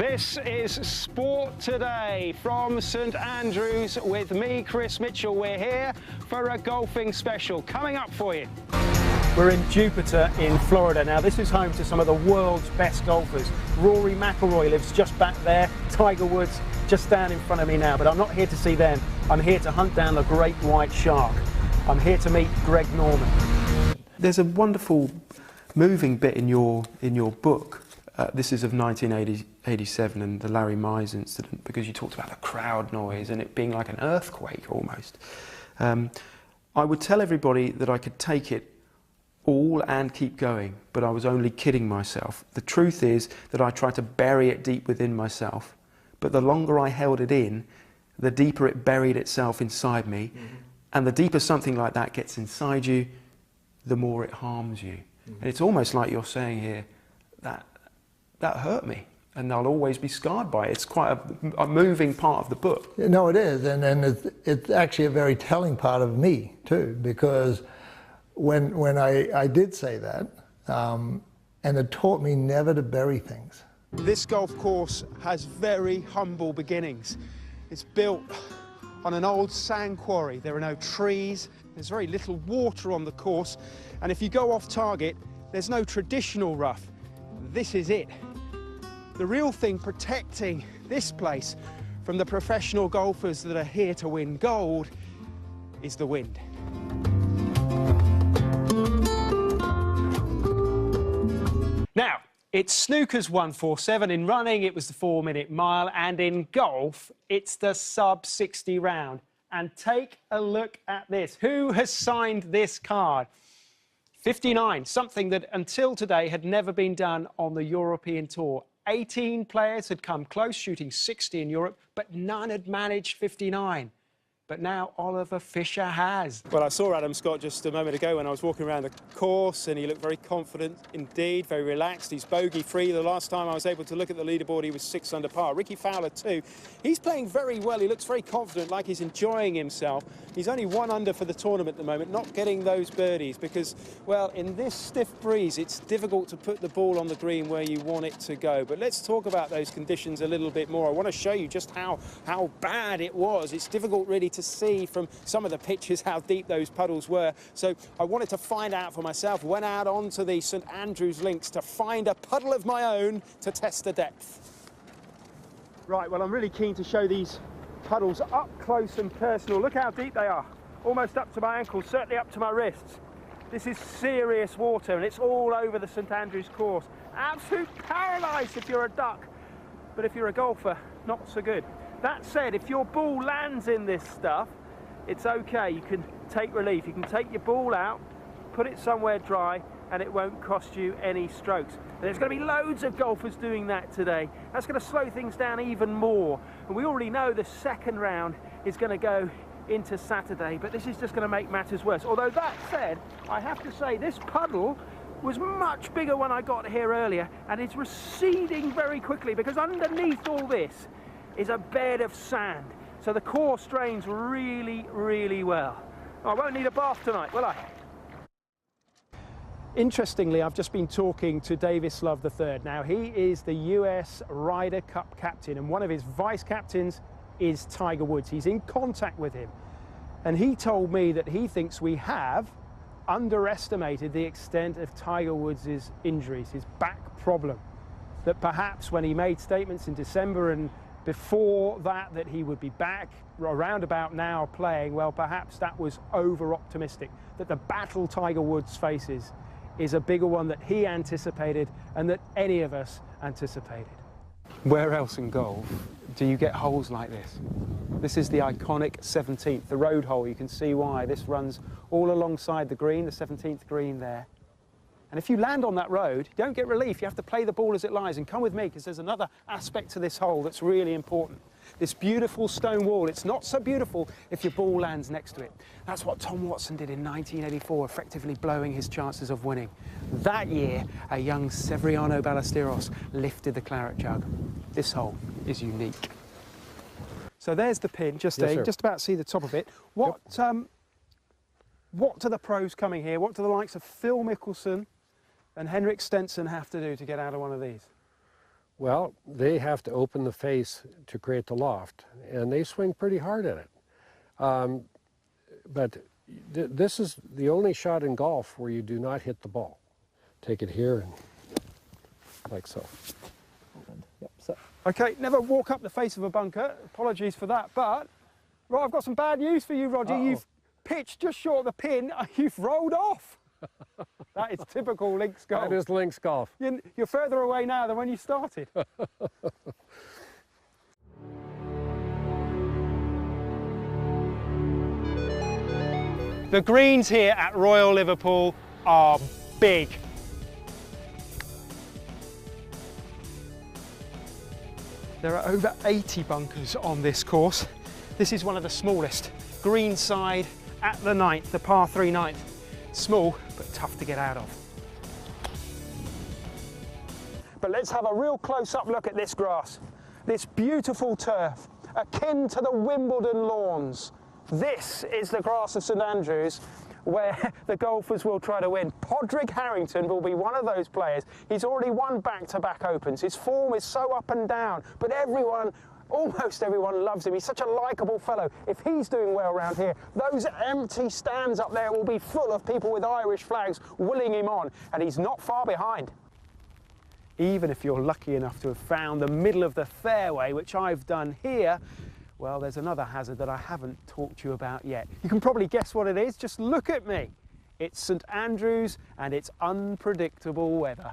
This is Sport Today from St Andrews with me, Chris Mitchell. We're here for a golfing special coming up for you. We're in Jupiter in Florida. Now, this is home to some of the world's best golfers. Rory McIlroy lives just back there. Tiger Woods just down in front of me now. But I'm not here to see them. I'm here to hunt down the great white shark. I'm here to meet Greg Norman. There's a wonderful moving bit in your book. This is of 1987 and the Larry Mize incident, because you talked about the crowd noise and it being like an earthquake almost. I would tell everybody that I could take it all and keep going, but I was only kidding myself. The truth is that I tried to bury it deep within myself, but the longer I held it in, the deeper it buried itself inside me. Mm-hmm. And the deeper something like that gets inside you, the more it harms you. Mm-hmm. And it's almost like you're saying here, that hurt me, and I'll always be scarred by it. It's quite a moving part of the book. No, it is, and it's actually a very telling part of me too, because when I did say that, and it taught me never to bury things. This golf course has very humble beginnings. It's built on an old sand quarry. There are no trees, there's very little water on the course, and if you go off target, there's no traditional rough. This is it. The real thing protecting this place from the professional golfers that are here to win gold is the wind. Now, it's snooker's 147, in running it was the 4-minute mile, and in golf it's the sub-60 round. And take a look at this. Who has signed this card? 59, something that until today had never been done on the European Tour. 18 players had come close, shooting 60 in Europe, but none had managed 59. But now Oliver Fisher has. Well, I saw Adam Scott just a moment ago when I was walking around the course, and he looked very confident indeed, very relaxed. He's bogey-free. The last time I was able to look at the leaderboard, he was 6 under par. Ricky Fowler too. He's playing very well. He looks very confident, like he's enjoying himself. He's only 1 under for the tournament at the moment, not getting those birdies because, well, in this stiff breeze, it's difficult to put the ball on the green where you want it to go. But let's talk about those conditions a little bit more. I want to show you just how bad it was. It's difficult really to see from some of the pictures how deep those puddles were. So I wanted to find out for myself, went out onto the St Andrews links to find a puddle of my own to test the depth. Right, well, I'm really keen to show these puddles up close and personal. Look how deep they are, almost up to my ankles, certainly up to my wrists. This is serious water, and it's all over the St Andrews course. Absolute paradise if you're a duck, but if you're a golfer, not so good. That said, if your ball lands in this stuff, it's okay. You can take relief. You can take your ball out, put it somewhere dry, and it won't cost you any strokes. There's going to be loads of golfers doing that today. That's going to slow things down even more. And we already know the second round is going to go into Saturday, but this is just going to make matters worse. Although that said, I have to say this puddle was much bigger when I got here earlier, and it's receding very quickly because underneath all this is a bed of sand. So the course drains really, really well. I won't need a bath tonight, will I? Interestingly, I've just been talking to Davis Love III. Now, he is the US Ryder Cup captain, and one of his vice captains is Tiger Woods. He's in contact with him. And he told me that he thinks we have underestimated the extent of Tiger Woods' injuries, his back problem. That perhaps when he made statements in December and before that he would be back around about now playing, well, perhaps that was over-optimistic, that the battle Tiger Woods faces is a bigger one that he anticipated and that any of us anticipated. Where else in golf do you get holes like this? This is the iconic 17th, the road hole. You can see why. This runs all alongside the green, the 17th green there. And if you land on that road, you don't get relief. You have to play the ball as it lies. And come with me, because there's another aspect to this hole that's really important. This beautiful stone wall, it's not so beautiful if your ball lands next to it. That's what Tom Watson did in 1984, effectively blowing his chances of winning. That year, a young Severiano Ballesteros lifted the claret jug. This hole is unique. So there's the pin, just about see the top of it. What do the pros coming here, what do the likes of Phil Mickelson and Henrik Stenson have to do to get out of one of these? Well, they have to open the face to create the loft, and they swing pretty hard at it. But this is the only shot in golf where you do not hit the ball. Take it here and like so. Yep, so. Okay, never walk up the face of a bunker. Apologies for that, but right, I've got some bad news for you, Roger. Uh-oh. You've pitched just short of the pin. You've rolled off. That is typical links golf. That is links golf. You're further away now than when you started. The greens here at Royal Liverpool are big. There are over 80 bunkers on this course. This is one of the smallest. Green side at the ninth, the par 3 ninth. Small, but tough to get out of. But let's have a real close-up look at this grass. This beautiful turf, akin to the Wimbledon lawns. This is the grass of St Andrews, where the golfers will try to win. Padraig Harrington will be one of those players. He's already won back-to-back Opens. His form is so up and down, but almost everyone loves him. He's such a likeable fellow. If he's doing well around here, those empty stands up there will be full of people with Irish flags willing him on, and he's not far behind. Even if you're lucky enough to have found the middle of the fairway, which I've done here, well, there's another hazard that I haven't talked to you about yet. You can probably guess what it is. Just look at me. It's St Andrews and it's unpredictable weather.